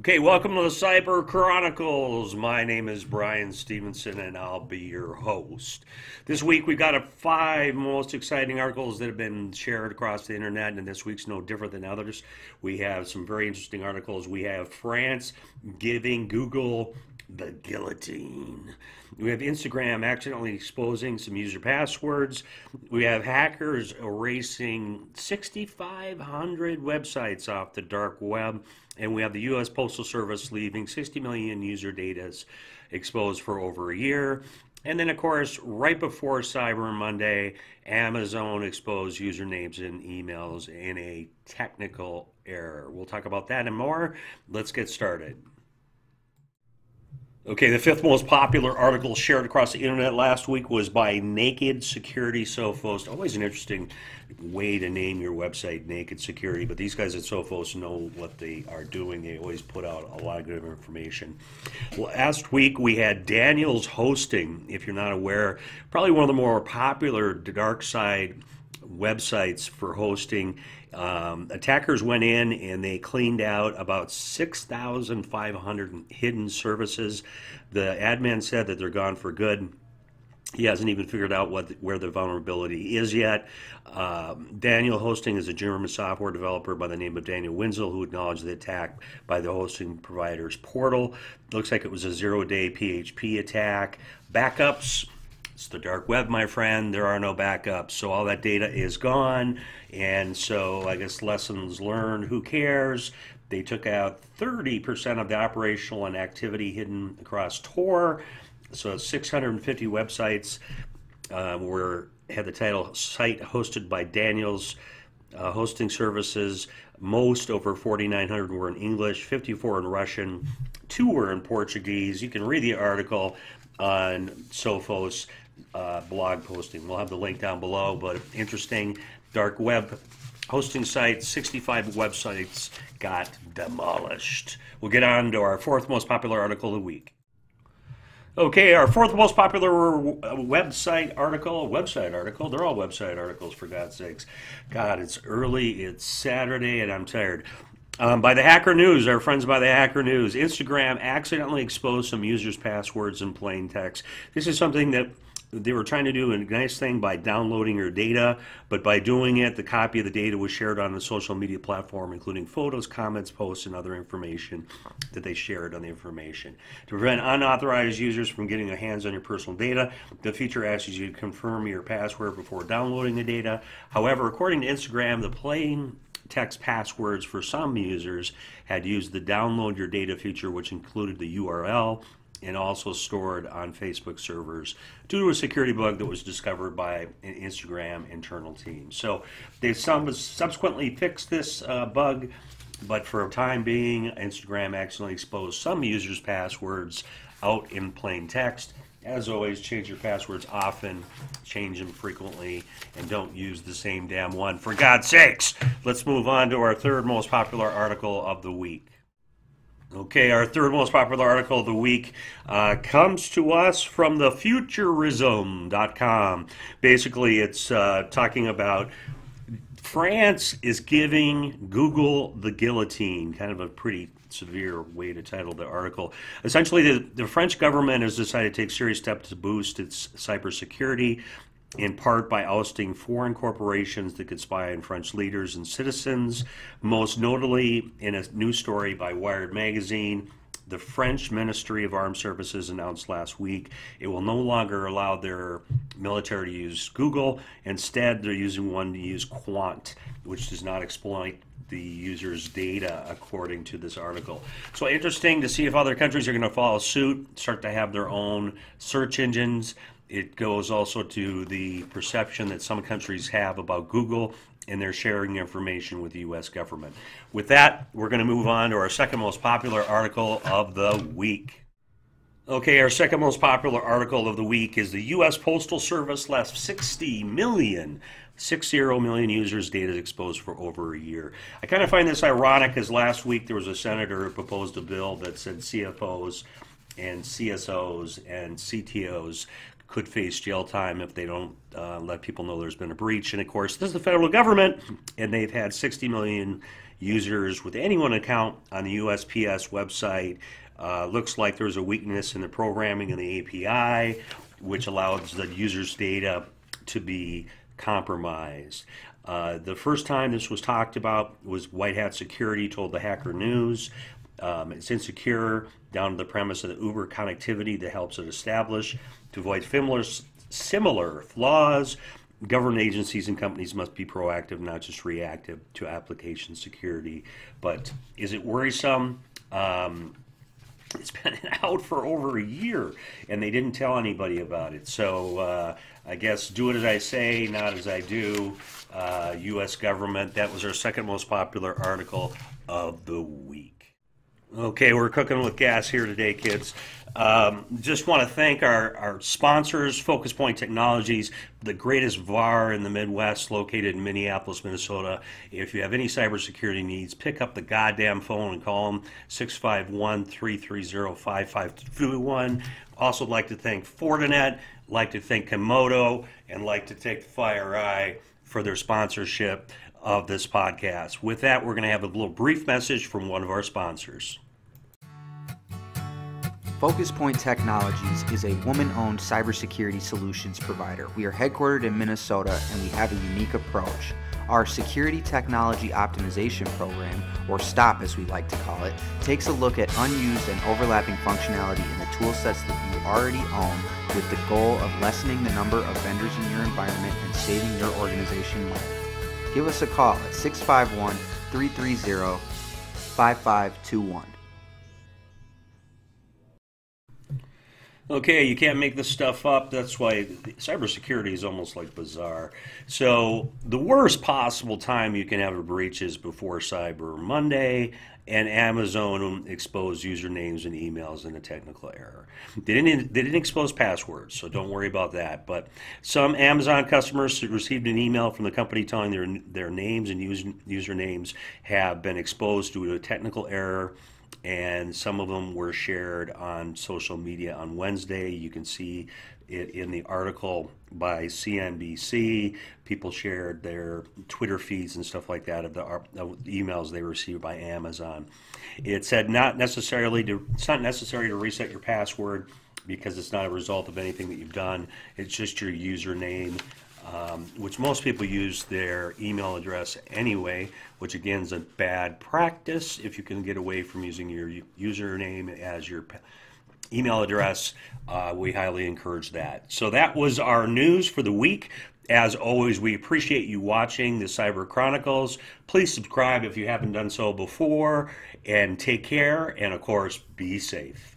Okay, welcome to the Cyber Chronicles. My name is Brian Stevenson and I'll be your host. This week we've got five most exciting articles that have been shared across the internet, and this week's no different than others. We have some very interesting articles. We have France giving Google the guillotine. We have Instagram accidentally exposing some user passwords. We have hackers erasing 6,500 websites off the dark web. And we have the U.S. Postal Service leaving 60 million user data exposed for over a year. And then, of course, right before Cyber Monday, Amazon exposed usernames and emails in a technical error. We'll talk about that and more. Let's get started. Okay, the fifth most popular article shared across the internet last week was by Naked Security Sophos. Always an interesting way to name your website, Naked Security, but these guys at Sophos know what they are doing. They always put out a lot of good information. Last week we had Daniels Hosting, if you're not aware, probably one of the more popular dark side websites for hosting. Attackers went in and they cleaned out about 6,500 hidden services. The admin said that they're gone for good. He hasn't even figured out where the vulnerability is yet. Daniel Hosting is a German software developer by the name of Daniel Wenzel, who acknowledged the attack by the hosting provider's portal. Looks like it was a zero-day PHP attack. Backups. It's the dark web, my friend. There are no backups. So all that data is gone. And so I guess lessons learned. Who cares? They took out 30% of the operational and activity hidden across Tor. So 650 websites had the title site hosted by Daniels hosting services. Most, over 4,900, were in English, 54 in Russian, 2 were in Portuguese. You can read the article on Sophos blog posting. We'll have the link down below, but interesting dark web hosting site. 65 websites got demolished. We'll get on to our fourth most popular article of the week. Okay, our fourth most popular website article, they're all website articles, for God's sakes. God, it's early, it's Saturday, and I'm tired. By the Hacker News, our friends by the Hacker News, Instagram accidentally exposed some users' passwords in plain text. This is something that they were trying to do a nice thing by downloading your data, but by doing it, the copy of the data was shared on the social media platform, including photos, comments, posts, and other information that they shared on the information. To prevent unauthorized users from getting their hands on your personal data, the feature asks you to confirm your password before downloading the data. However, according to Instagram, the plain text passwords for some users had used the download your data feature, which included the URL and also stored on Facebook servers due to a security bug that was discovered by an Instagram internal team. So they subsequently fixed this bug, but for a time being, Instagram accidentally exposed some users' passwords out in plain text. As always, change your passwords often, change them frequently, and don't use the same damn one. For God's sakes, let's move on to our third most popular article of the week. Okay, our third most popular article of the week comes to us from thefuturism.com. Basically, it's talking about France is giving Google the guillotine, kind of a pretty severe way to title the article. Essentially, the French government has decided to take serious steps to boost its cybersecurity, in part by ousting foreign corporations that could spy on French leaders and citizens. Most notably, in a news story by Wired magazine, the French Ministry of Armed Services announced last week it will no longer allow their military to use Google. Instead, they're using one to use Quant, which does not exploit the user's data, according to this article. So interesting to see if other countries are going to follow suit, start to have their own search engines. It goes also to the perception that some countries have about Google, and they're sharing information with the U.S. government. With that, we're going to move on to our second most popular article of the week. Okay, our second most popular article of the week is the U.S. Postal Service left 60 million users' data exposed for over a year. I kind of find this ironic, as last week there was a senator who proposed a bill that said CFOs and CSOs and CTOs could face jail time if they don't let people know there's been a breach. And of course, this is the federal government, and they've had 60 million users with any one account on the USPS website. Looks like there's a weakness in the programming in the API, which allows the user's data to be compromised. The first time this was talked about was White Hat Security told the Hacker News. It's insecure down to the premise of the Uber connectivity that helps it establish. To avoid similar flaws, government agencies and companies must be proactive, not just reactive to application security. But is it worrisome? It's been out for over a year, and they didn't tell anybody about it. So I guess do it as I say, not as I do. U.S. government, that was our second most popular article of the week. Okay, we're cooking with gas here today, kids. Just want to thank our sponsors, Focus Point Technologies, the greatest VAR in the Midwest, located in Minneapolis, Minnesota. If you have any cybersecurity needs, pick up the goddamn phone and call them, 651-330-5521. Also like to thank Fortinet, like to thank Komodo, and like to thank FireEye for their sponsorship of this podcast. With that, we're going to have a little brief message from one of our sponsors. Focus Point Technologies is a woman-owned cybersecurity solutions provider. We are headquartered in Minnesota, and we have a unique approach. Our Security Technology Optimization Program, or STOP as we like to call it, takes a look at unused and overlapping functionality in the tool sets that you already own with the goal of lessening the number of vendors in your environment and saving your organization money. Give us a call at 651-330-5521. Okay, you can't make this stuff up. That's why cybersecurity is almost like bizarre. So the worst possible time you can have a breach is before Cyber Monday, and Amazon exposed usernames and emails in a technical error. They didn't expose passwords, so don't worry about that. But some Amazon customers received an email from the company telling their names and usernames have been exposed due to a technical error, and some of them were shared on social media on Wednesday. You can see it in the article by CNBC. People shared their Twitter feeds and stuff like that of the emails they received by Amazon. It said it's not necessary to reset your password because it's not a result of anything that you've done. It's just your username, which most people use their email address anyway, which again is a bad practice. If you can get away from using your username as your email address, we highly encourage that. So that was our news for the week. As always, we appreciate you watching the Cyber Chronicles. Please subscribe if you haven't done so before, and take care, and of course, be safe.